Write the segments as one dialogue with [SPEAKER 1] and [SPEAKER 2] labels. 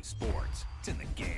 [SPEAKER 1] sports. It's in the game.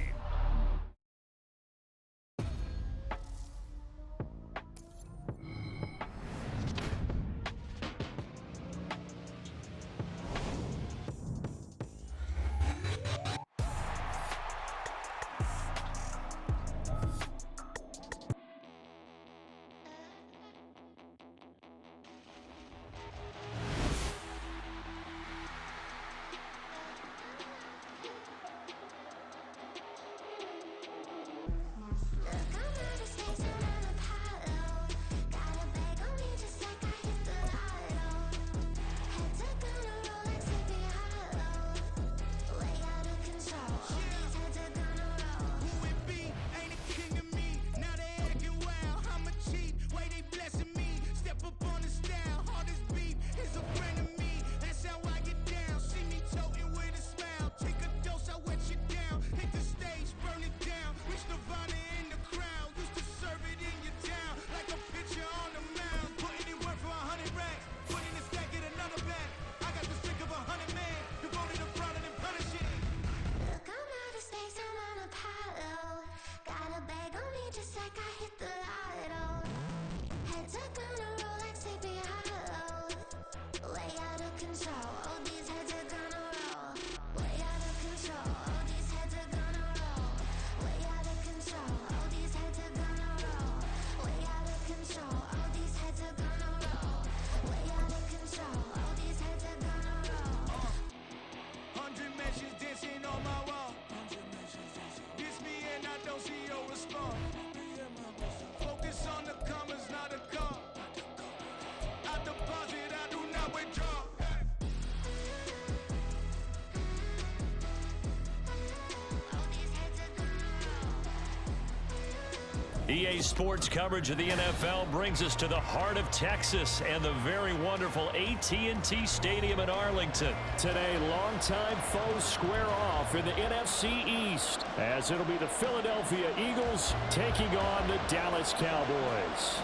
[SPEAKER 2] EA Sports coverage of the NFL brings us to the heart of Texas and the very wonderful AT&T Stadium in Arlington. Today, longtime foes square off in the NFC East, as it'll be the Philadelphia Eagles taking on the Dallas Cowboys.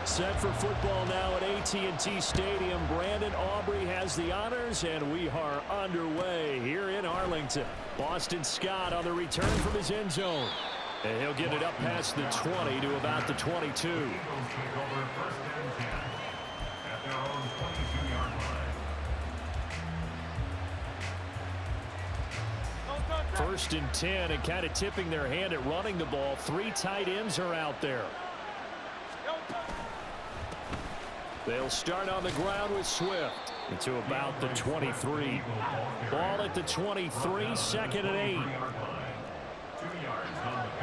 [SPEAKER 2] Set for football now at AT&T Stadium. Brandon Aubrey has the honors, and we are underway here in Arlington. Boston Scott on the return from his end zone. And he'll get it up past the 20 to about the 22. First and 10, and kind of tipping their hand at running the ball. 3 tight ends are out there. They'll start on the ground with Swift into about the 23. Ball at the 23, second and 8.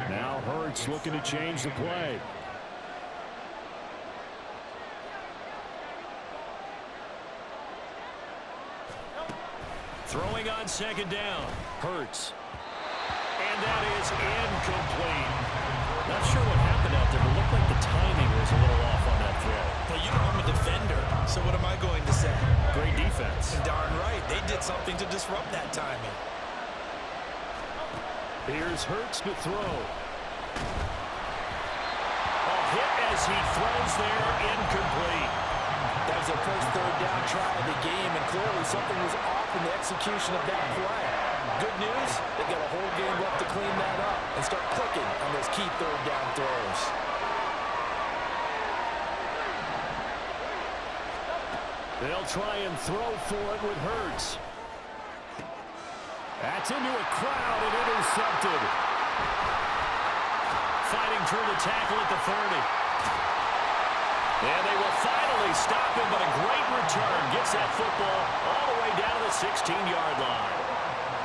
[SPEAKER 2] Now Hurts looking to change the play. Throwing on second down. Hurts. And that is incomplete. Not sure what happened out there, but it looked like the timing was a little off on that throw.
[SPEAKER 3] Well, you know I'm a defender, so what am I going to say?
[SPEAKER 2] Great defense.
[SPEAKER 3] Darn right. They did something to disrupt that timing.
[SPEAKER 2] Here's Hurts to throw. A hit as he throws there, incomplete.
[SPEAKER 4] That was their first third down try of the game, and clearly something was off in the execution of that play. Good news, they've got a whole game left to clean that up and start clicking on those key third down throws.
[SPEAKER 2] They'll try and throw for it with Hurts. That's into a crowd and intercepted. Fighting through the tackle at the 30. And they will finally stop him, but a great return. Gets that football all the way down to the 16-yard line.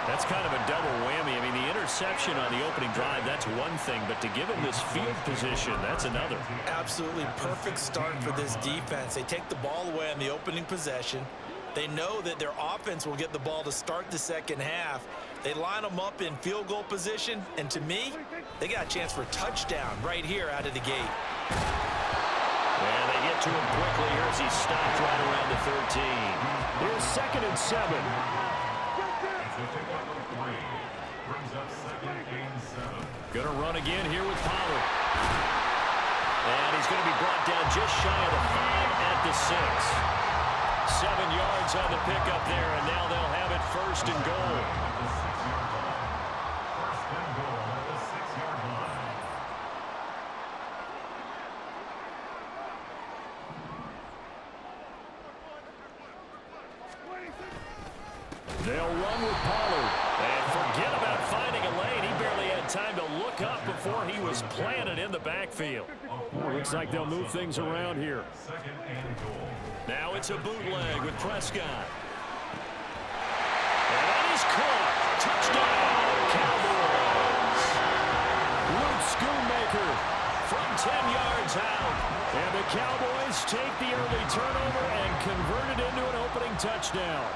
[SPEAKER 2] That's kind of a double whammy. I mean, the interception on the opening drive, that's one thing, but to give him this field position, that's another.
[SPEAKER 3] Absolutely perfect start for this defense. They take the ball away on the opening possession. They know that their offense will get the ball to start the second half. They line them up in field goal position, and to me, they got a chance for a touchdown right here out of the gate.
[SPEAKER 2] And they get to him quickly here as he stopped right around the 13. Here's second and 7. Going to run again here with Pollard. And he's going to be brought down just shy of the 5 at the 6. 7 yards on the pickup there, and now they'll have it first and goal. They'll run with Pollard. And forget about finding a lane. He barely had time to look up before he was planted in the backfield. Well, looks like they'll move things around here. Now it's a bootleg with Prescott. And that is caught. Touchdown, Cowboys. Luke Schoonmaker from 10 yards out. And the Cowboys take the early turnover and convert it into an opening touchdown.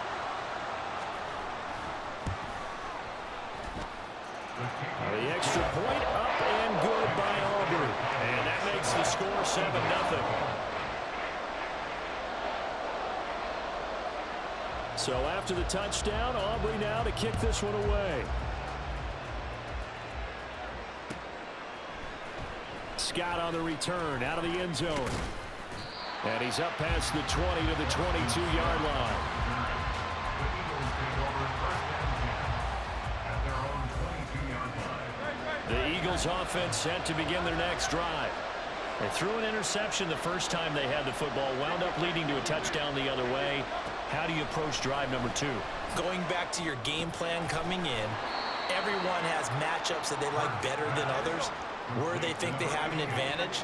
[SPEAKER 2] The extra point up and good by Aubrey. And that makes the score 7-0. So after the touchdown, Aubrey now to kick this one away. Scott on the return out of the end zone. And he's up past the 20 to the 22-yard line. The Eagles offense set to begin their next drive. They threw an interception the first time they had the football, wound up leading to a touchdown the other way. How do you approach drive number 2?
[SPEAKER 3] Going back to your game plan coming in, everyone has matchups that they like better than others. Where they think they have an advantage,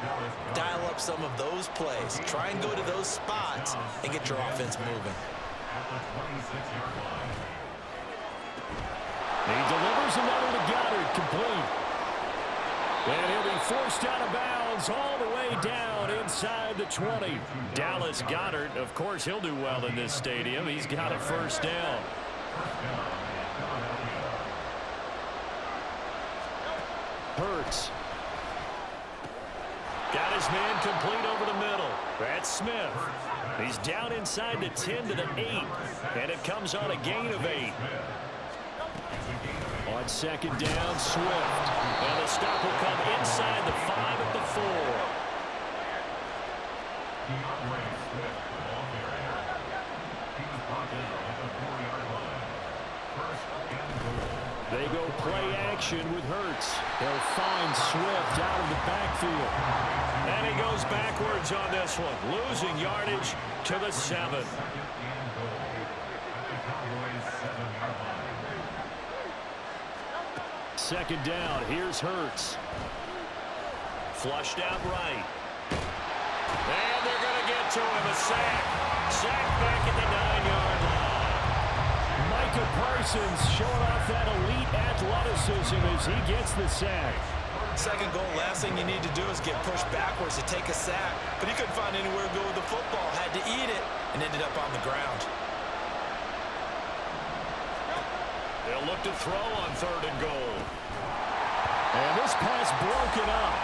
[SPEAKER 3] dial up some of those plays. Try and go to those spots and get your offense moving.
[SPEAKER 2] He delivers another to Goddard, complete. And he'll be forced out of bounds all the way down inside the 20. Dallas Goedert, of course, he'll do well in this stadium. He's got a first down. Hurts. Got his man complete over the middle. That's Smith. He's down inside the 10 to the 8. And it comes on a gain of 8. On second down, Swift. And the stop will come inside the 5 at the 4. They go play action with Hurts. He'll find Swift out of the backfield. And he goes backwards on this one, losing yardage to the 7. Second down, here's Hurts. Flushed out right. And they're going to get to him, a sack. Sack back at the 9-yard line. Micah Parsons showing off that elite athleticism as he gets the sack.
[SPEAKER 3] Second goal, last thing you need to do is get pushed backwards to take a sack. But he couldn't find anywhere to go with the football, had to eat it, and ended up on the ground.
[SPEAKER 2] They'll look to throw on 3rd and goal. And this pass broken up.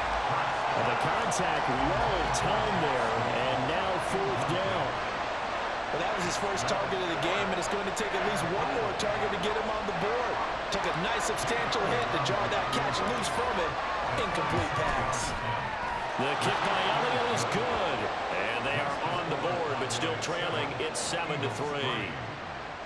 [SPEAKER 2] And the contact well timed there, and now 4th down.
[SPEAKER 3] Well, that was his first target of the game, and it's going to take at least one more target to get him on the board. Took a nice substantial hit to jar that catch loose from it. Incomplete pass.
[SPEAKER 2] The kick by Elliott is good. And they are on the board, but still trailing. It's 7-3.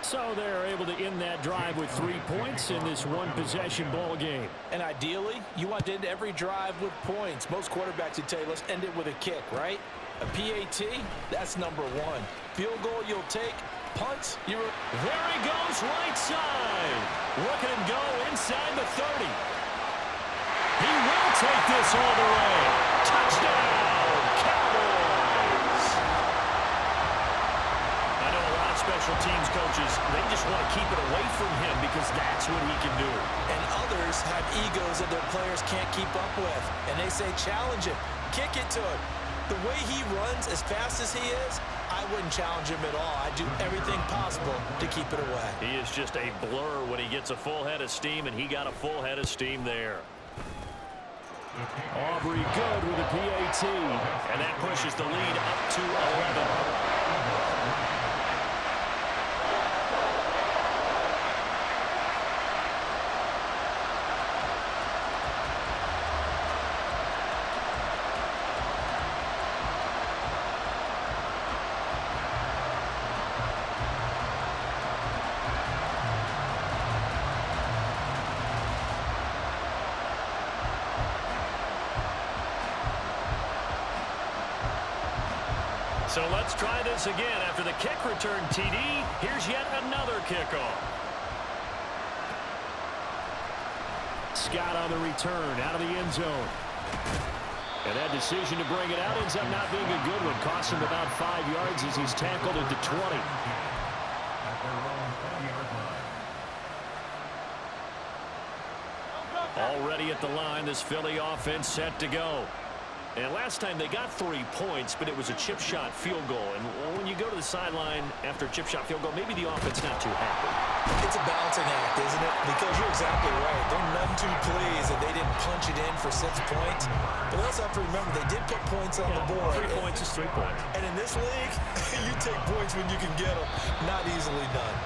[SPEAKER 2] So they're able to end that drive with 3 points in this one-possession ball game.
[SPEAKER 3] And ideally, you want to end every drive with points. Most quarterbacks would tell you, let's end it with a kick, right? A PAT, that's number 1. Field goal you'll take. Punts, there
[SPEAKER 2] he goes right side. Looking and go inside the 30. He will take this all the way. Touchdown, Cowboys. I know a lot of special teams coaches, they just want to keep it away from him because that's what he can do.
[SPEAKER 3] And others have egos that their players can't keep up with. And they say, challenge him, kick it to him. The way he runs, as fast as he is, I wouldn't challenge him at all. I'd do everything possible to keep it away.
[SPEAKER 2] He is just a blur when he gets a full head of steam, and he got a full head of steam there. Aubrey good with a PAT, and that pushes the lead up to 11. So let's try this again. After the kick return TD, here's yet another kickoff. Scott on the return out of the end zone. And that decision to bring it out ends up not being a good one. Costs him about 5 yards as he's tackled at the 20. Already at the line, this Philly offense set to go. And last time they got 3 points, but it was a chip shot field goal. And when you go to the sideline after a chip shot field goal, maybe the offense not too happy.
[SPEAKER 3] It's a balancing act, isn't it? Because you're exactly right. They're none too pleased that they didn't punch it in for 6 points. But they also have to remember they did put points on the board.
[SPEAKER 2] 3 points is 3 points.
[SPEAKER 3] And in this league, you take points when you can get them. Not easily done.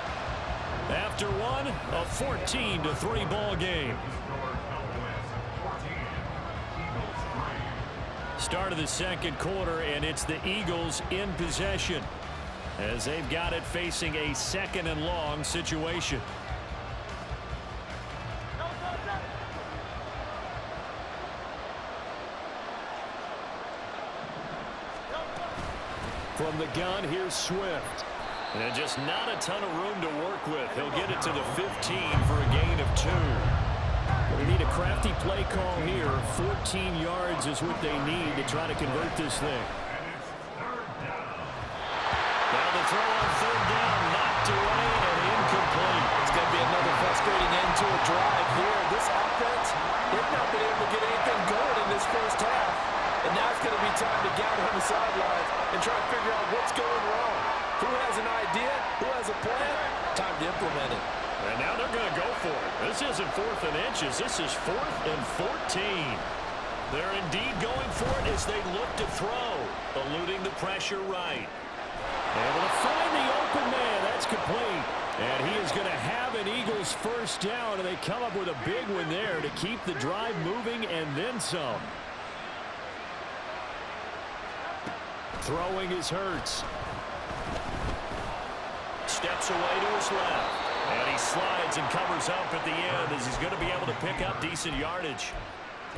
[SPEAKER 2] After one, a 14-3 ball game. Start of the second quarter, and it's the Eagles in possession as they've got it facing a 2nd and long situation. From the gun, here's Swift. And just not a ton of room to work with. He'll get it to the 15 for a gain of 2. We need a crafty play call here. 14 yards is what they need to try to convert this thing. Now the throw on 3rd down, knocked away and incomplete.
[SPEAKER 4] It's going to be another frustrating end to a drive here. This offense, they've not been able to get anything going in this first half. And now it's going to be time to gather on the sidelines and try to figure out what's going wrong. Who has an idea? Who has a plan? Time to implement it.
[SPEAKER 2] And now they're going to go for it. This isn't 4th and inches. This is 4th and 14. They're indeed going for it as they look to throw, eluding the pressure right. Able to find the open man. That's complete. And he is going to have an Eagles first down, and they come up with a big one there to keep the drive moving and then some. Throwing is Hurts. Steps away to his left. And he slides and covers up at the end as he's going to be able to pick up decent yardage.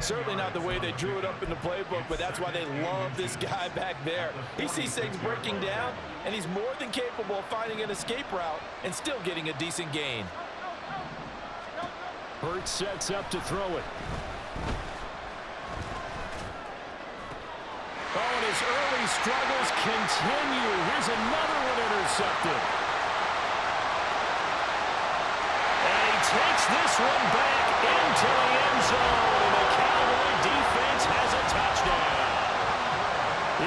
[SPEAKER 4] Certainly not the way they drew it up in the playbook, but that's why they love this guy back there. He sees things breaking down, and he's more than capable of finding an escape route and still getting a decent gain.
[SPEAKER 2] Hurts sets up to throw it. Oh, and his early struggles continue. Here's another one intercepted. Takes this one back into the end zone, and the Cowboy defense has a touchdown.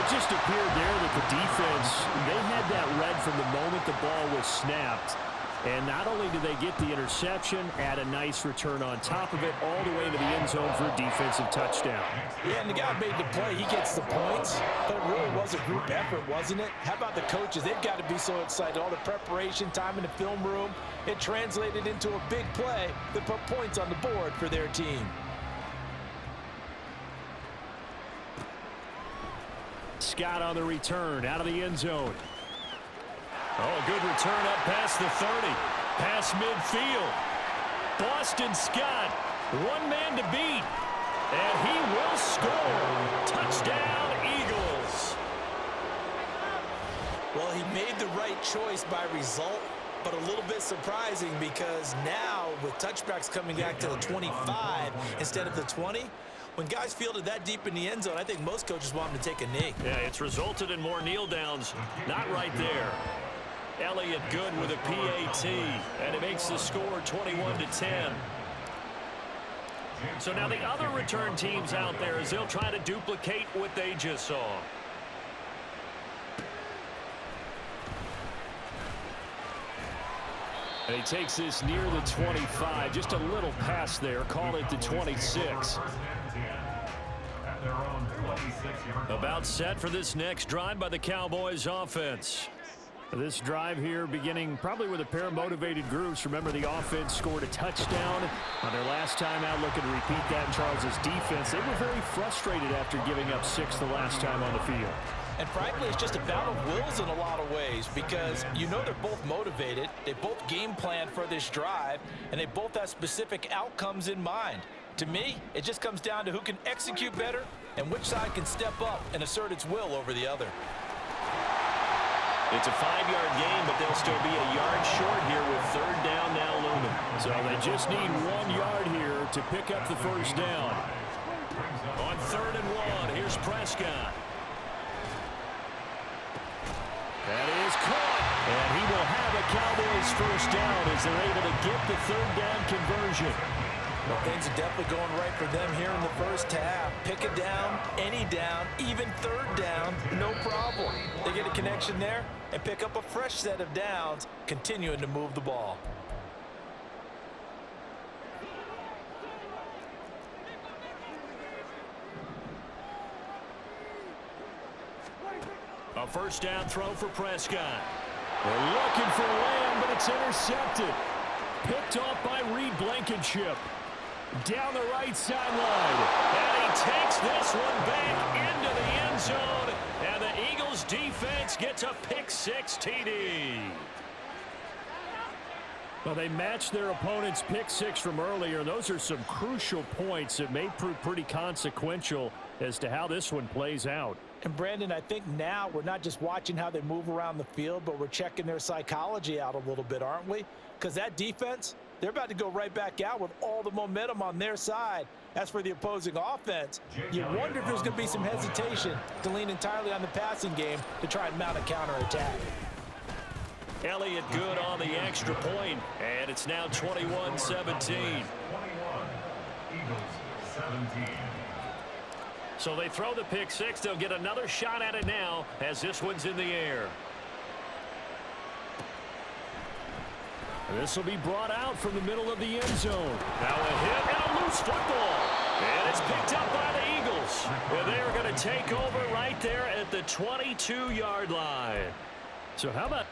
[SPEAKER 2] It just appeared there that the defense, they had that read from the moment the ball was snapped. And not only did they get the interception, add a nice return on top of it, all the way to the end zone for a defensive touchdown.
[SPEAKER 3] Yeah, and the guy made the play. He gets the points, but it really was a group effort, wasn't it? How about the coaches? They've got to be so excited. All the preparation time in the film room, it translated into a big play that put points on the board for their team.
[SPEAKER 2] Scott on the return, out of the end zone. Oh, good return up past the 30. Past midfield. Boston Scott, one man to beat. And he will score. Touchdown, Eagles.
[SPEAKER 3] Well, he made the right choice by result, but a little bit surprising because now with touchbacks coming back to the 25 instead of the 20, when guys field it that deep in the end zone, I think most coaches want them to take a knee.
[SPEAKER 2] Yeah, it's resulted in more kneel downs. Not right there. Elliott good with a PAT, and it makes the score 21-10. So now the other return teams out there as they'll try to duplicate what they just saw. And he takes this near the 25, just a little pass there, call it the 26. About set for this next drive by the Cowboys offense. This drive here beginning probably with a pair of motivated groups. Remember, the offense scored a touchdown on their last time out, looking to repeat that in Charles's defense. They were very frustrated after giving up 6 the last time on the field.
[SPEAKER 3] And frankly, it's just a battle of wills in a lot of ways because you know they're both motivated, they both game plan for this drive, and they both have specific outcomes in mind. To me, it just comes down to who can execute better and which side can step up and assert its will over the other.
[SPEAKER 2] It's a 5-yard gain, but they'll still be a yard short here with third down now looming.
[SPEAKER 1] So they just need 1 yard here to pick up the first down.
[SPEAKER 2] On 3rd and 1, here's Prescott.
[SPEAKER 1] That is caught. And he will have a Cowboys first down as they're able to get the third down conversion.
[SPEAKER 3] Well, things are definitely going right for them here in the first half. Pick it down, any down, even third down, no problem. They get a connection there and pick up a fresh set of downs, continuing to move the ball.
[SPEAKER 2] A first down throw for Prescott.
[SPEAKER 1] They're looking for Lamb, but it's intercepted. Picked off by Reed Blankenship. Down the right sideline.
[SPEAKER 2] And he takes this one back into the end zone. And the Eagles defense gets a pick-6 TD.
[SPEAKER 1] Well, they matched their opponent's pick-6 from earlier. Those are some crucial points that may prove pretty consequential as to how this one plays out.
[SPEAKER 3] And Brandon, I think now we're not just watching how they move around the field, but we're checking their psychology out a little bit, aren't we? Because that defense, they're about to go right back out with all the momentum on their side. As for the opposing offense, you wonder if there's going to be some hesitation to lean entirely on the passing game to try and mount a counterattack.
[SPEAKER 2] Elliott good on the extra point, and it's now 21-17. So they throw the pick-6. They'll get another shot at it now as this one's in the air.
[SPEAKER 1] This will be brought out from the middle of the end zone.
[SPEAKER 2] Now a hit and a loose football. And it's picked up by the Eagles. And they are going to take over right there at the 22-yard line.
[SPEAKER 1] So how about...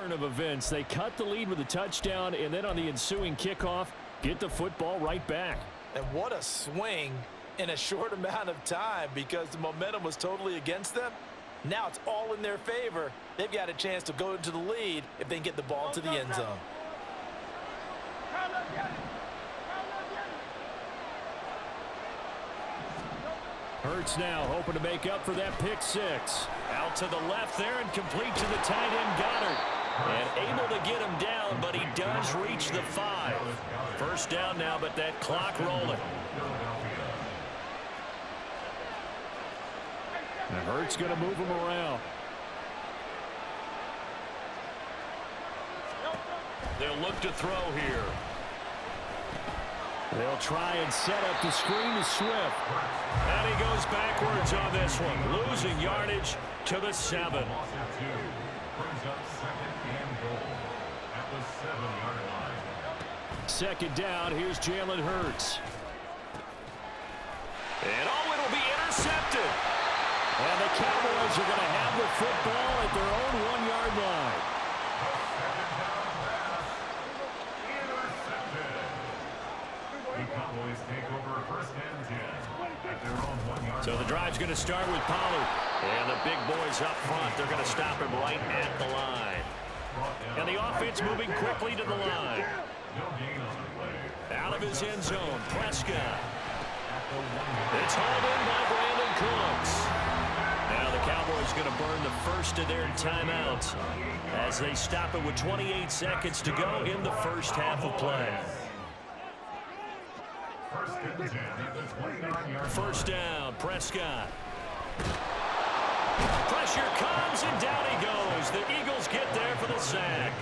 [SPEAKER 1] turn of events. They cut the lead with a touchdown, and then on the ensuing kickoff, get the football right back.
[SPEAKER 3] And what a swing in a short amount of time, because the momentum was totally against them. Now it's all in their favor. They've got a chance to go into the lead if they can get the ball to the end zone.
[SPEAKER 1] Hurts now hoping to make up for that pick-6.
[SPEAKER 2] Out to the left there and complete to the tight end Goddard. And able to get him down, but he does reach the 5. First down now, but that clock rolling.
[SPEAKER 1] And Hurts going to move him around.
[SPEAKER 2] They'll look to throw here.
[SPEAKER 1] They'll try and set up the screen to Swift.
[SPEAKER 2] And he goes backwards on this one, losing yardage to the 7.
[SPEAKER 1] Second down, here's Jalen Hurts.
[SPEAKER 2] And oh, it'll be intercepted.
[SPEAKER 1] And the Cowboys are going to have the football at their own 1-yard line.
[SPEAKER 2] So the drive's going to start with Pollard. And the big boys up front, they're going to stop him right at the line. And the offense moving quickly to the line. Out of his end zone, Prescott. It's hauled in by Brandon Cooks. Now the Cowboys going to burn the first of their timeouts as they stop it with 28 seconds to go in the first half of play. First down, Prescott. Pressure comes, and down he goes. The Eagles get there for the sack.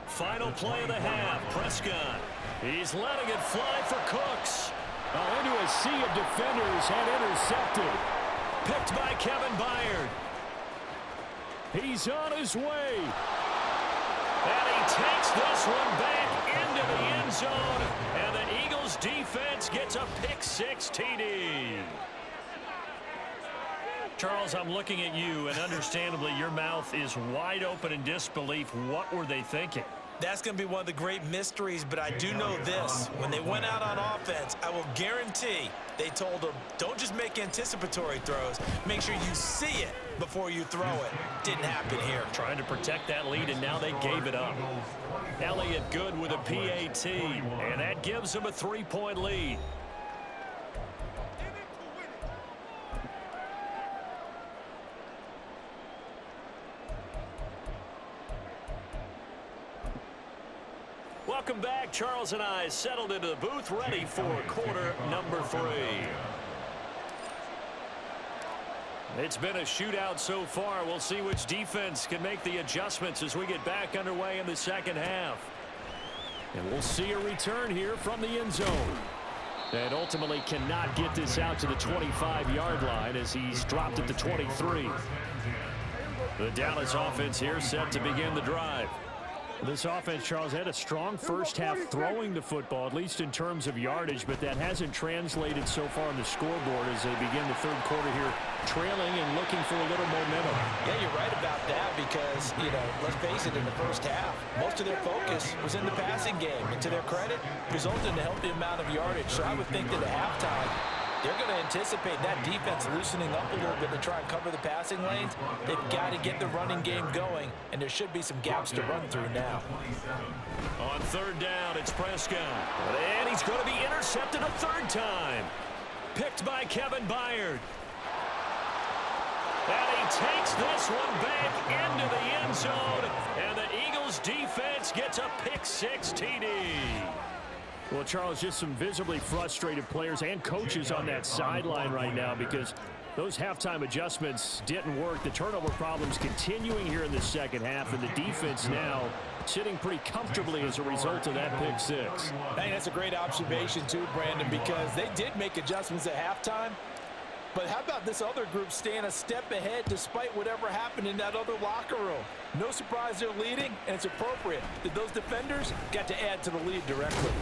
[SPEAKER 2] Final play of the half, Prescott. He's letting it fly for Cooks.
[SPEAKER 1] Into a sea of defenders and intercepted.
[SPEAKER 2] Picked by Kevin Byard.
[SPEAKER 1] He's on his way.
[SPEAKER 2] And he takes this one back into the end zone. And the Eagles defense gets a pick-6 TD. Charles, I'm looking at you, and understandably your mouth is wide open in disbelief. What were they thinking?
[SPEAKER 3] That's going to be one of the great mysteries, but I do know this. When they went out on offense, I will guarantee they told them, don't just make anticipatory throws. Make sure you see it before you throw it. Didn't happen here.
[SPEAKER 2] Trying to protect that lead, and now they gave it up. Elliott Good with a PAT, and that gives them a 3-point lead. Welcome back. Charles and I settled into the booth, ready for quarter number 3. It's been a shootout so far. We'll see which defense can make the adjustments as we get back underway in the second half. And we'll see a return here from the end zone. And ultimately cannot get this out to the 25-yard line as he's dropped it to 23. The Dallas offense here set to begin the drive. This offense, Charles, had a strong first half throwing the football, at least in terms of yardage, but that hasn't translated so far on the scoreboard as they begin the third quarter here, trailing and looking for a little momentum.
[SPEAKER 3] Yeah, you're right about that because, let's face it, in the first half, most of their focus was in the passing game. And to their credit, resulted in a healthy amount of yardage. So I would think that at halftime, they're going to anticipate that defense loosening up a little bit to try and cover the passing lanes. They've got to get the running game going, and there should be some gaps to run through now.
[SPEAKER 2] On third down, it's Prescott. And he's going to be intercepted a third time. Picked by Kevin Byard. And he takes this one back into the end zone, and the Eagles defense gets a pick-6 TD.
[SPEAKER 1] Well, Charles, just some visibly frustrated players and coaches on that sideline right now because those halftime adjustments didn't work. The turnover problems continuing here in the second half, and the defense now sitting pretty comfortably as a result of that pick-6.
[SPEAKER 4] I think that's a great observation too, Brandon, because they did make adjustments at halftime. But how about this other group staying a step ahead despite whatever happened in that other locker room? No surprise they're leading, and it's appropriate that those defenders got to add to the lead directly.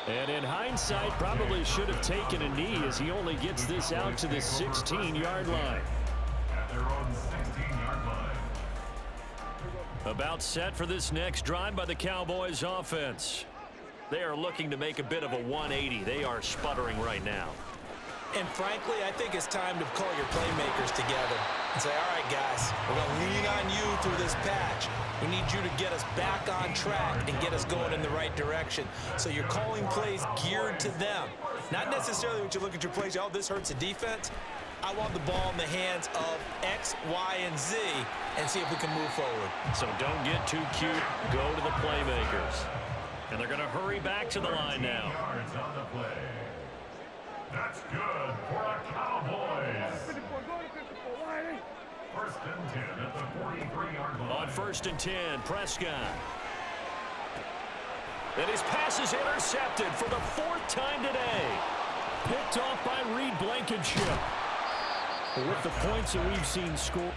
[SPEAKER 1] And in hindsight, probably should have taken a knee as he only gets this out to the 16-yard line.
[SPEAKER 5] At their own 16-yard line.
[SPEAKER 2] About set for this next drive by the Cowboys offense. They are looking to make a bit of a 180. They are sputtering right now.
[SPEAKER 3] And frankly, I think it's time to call your playmakers together and say, all right, guys, we're going to lean on you through this patch. We need you to get us back on track and get us going in the right direction. So you're calling plays geared to them. Not necessarily when you look at your plays, oh, this hurts the defense. I want the ball in the hands of X, Y, and Z and see if we can move forward.
[SPEAKER 2] So don't get too cute. Go to the playmakers. And they're going to hurry back to the line now.
[SPEAKER 5] Yards on the play. That's good for a Cowboys. First and 10 at the 43-yard line.
[SPEAKER 2] On first and 10, Prescott. And his pass is intercepted for the 4th time today.
[SPEAKER 1] Picked off by Reed Blankenship. With the points that we've seen score.